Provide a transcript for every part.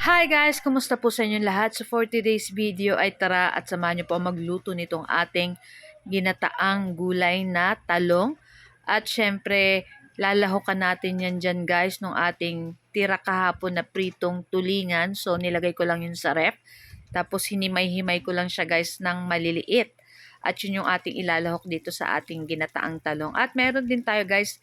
Hi guys! Kumusta po sa inyong lahat? So for today's video ay tara at samahan niyo po magluto nitong ating ginataang gulay na talong. At syempre, lalahokan natin yan dyan guys nung ating tira kahapon na pritong tulingan. So nilagay ko lang yun sa ref. Tapos hinimay-himay ko lang siya guys ng maliliit. At yun yung ating ilalahok dito sa ating ginataang talong. At meron din tayo guys,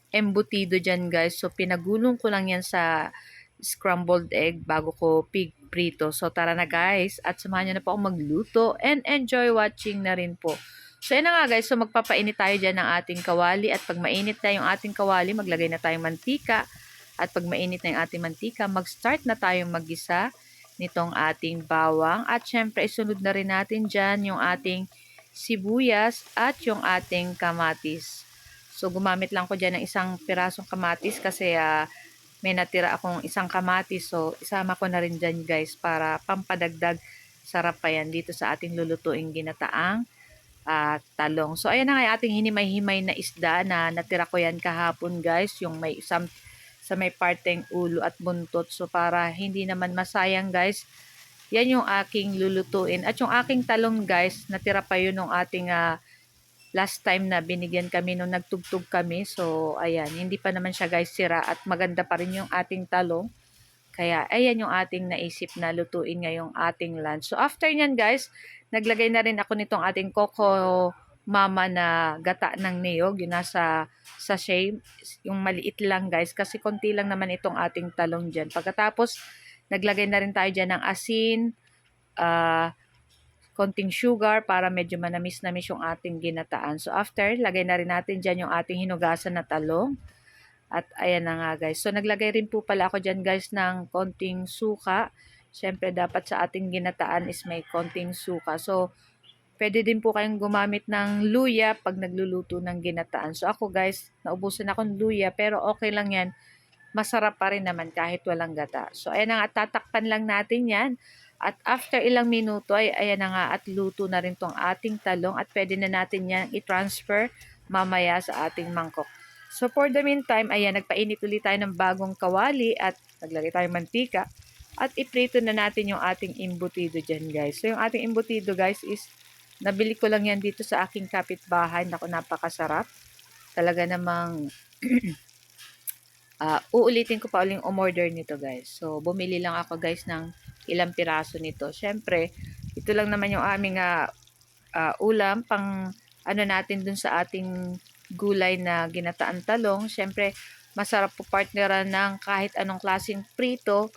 embutido dyan guys. So pinagulong ko lang yan sa scrambled egg bago ko prito. So tara na guys at samahan nyo na po ako magluto and enjoy watching na rin po. So yun na nga guys, so magpapainit tayo dyan ng ating kawali at pag mainit na yung ating kawali, maglagay na tayong mantika. At pag mainit na yung ating mantika, mag-start na tayong maggisa nitong ating bawang. At syempre isunod na rin natin dyan yung ating sibuyas at yung ating kamatis. So gumamit lang ko dyan ng isang pirasong kamatis kasi may natira akong isang kamatis. So, isama ko na rin dyan guys para pampadagdag sarap pa yan dito sa ating lulutuing ginataang talong. So, ayan na nga ating hinimay-himay na isda na natira ko yan kahapon guys. Yung may isang sa may parteng ulo at buntot. So, para hindi naman masayang guys, yan yung aking lulutuin. At yung aking talong guys, natira pa yun ng ating last time na binigyan kami nung nagtugtog kami. So, ayan, hindi pa naman siya guys sira at maganda pa rin yung ating talong. Kaya, ayan yung ating naisip na lutuin ngayong ating lunch. So, after nyan guys, naglagay na rin ako nitong ating Coco Mama na gata ng niyog. Yung nasa sachet, yung maliit lang guys. Kasi konti lang naman itong ating talong dyan. Pagkatapos, naglagay na rin tayo dyan ng asin, konting sugar para medyo manamis-namis yung ating ginataan. So after, lagay na rin natin dyan yung ating hinugasan na talong. At ayan na nga guys. So naglagay rin po pala ako dyan guys ng konting suka. Siyempre dapat sa ating ginataan is may konting suka. So pwede din po kayong gumamit ng luya pag nagluluto ng ginataan. So ako guys, naubusan akong luya pero okay lang yan. Masarap pa rin naman kahit walang gata. So ayan na nga, tatakpan lang natin yan. At after ilang minuto ay ayan na nga at luto na rin tong ating talong at pwede na natin yan i-transfer mamaya sa ating mangkok. So for the meantime, ayan, nagpainit ulit tayo ng bagong kawali at naglagay tayo mantika at iprito na natin yung ating embutido dyan guys. So yung ating embutido guys is nabili ko lang yan dito sa aking kapitbahay. Naku, napakasarap. Talaga namang uulitin ko pa uling umorder nito guys. So bumili lang ako guys ng ilang piraso nito. Syempre, ito lang naman yung aming ulam pang ano natin dun sa ating gulay na ginataan talong. Syempre, masarap po partneran ng kahit anong klaseng prito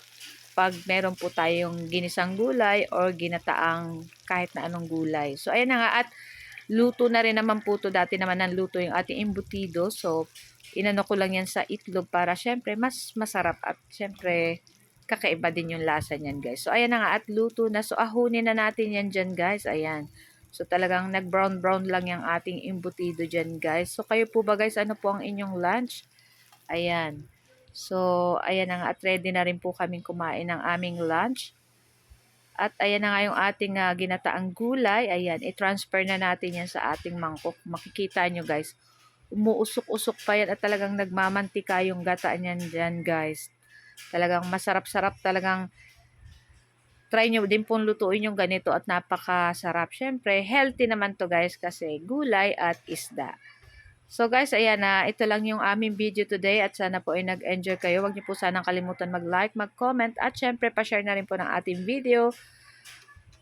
pag meron po tayong ginisang gulay or ginataang kahit na anong gulay. So, ayan na nga at luto na rin naman po to. Dati naman ng luto yung ating embutido. So, inano ko lang yan sa itlog para syempre mas masarap at syempre kakaiba din yung lasa niyan guys. So ayan na nga at luto na. So ahunin na natin yan dyan guys. Ayan. So talagang nag-brown lang yung ating embutido dyan guys. So kayo po ba guys, ano po ang inyong lunch? Ayan. So ayan na nga at ready na rin po kaming kumain ng aming lunch. At ayan na nga yung ating ginataang gulay. Ayan, i-transfer na natin yan sa ating mangkok. Makikita nyo guys, umuusok-usok pa yan at talagang nagmamantika yung gata niyan dyan guys. Talagang masarap-sarap, talagang try nyo din pong lutuin yung ganito at napakasarap. Syempre, healthy naman to guys kasi gulay at isda. So guys, ayan na, ito lang yung aming video today at sana po ay nag-enjoy kayo. Huwag niyo po sanang kalimutan mag-like, mag-comment at syempre pa-share na rin po ng ating video.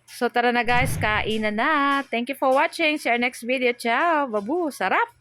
So tara na guys, kainan na. Thank you for watching. See you next video. Ciao! Babu! Sarap!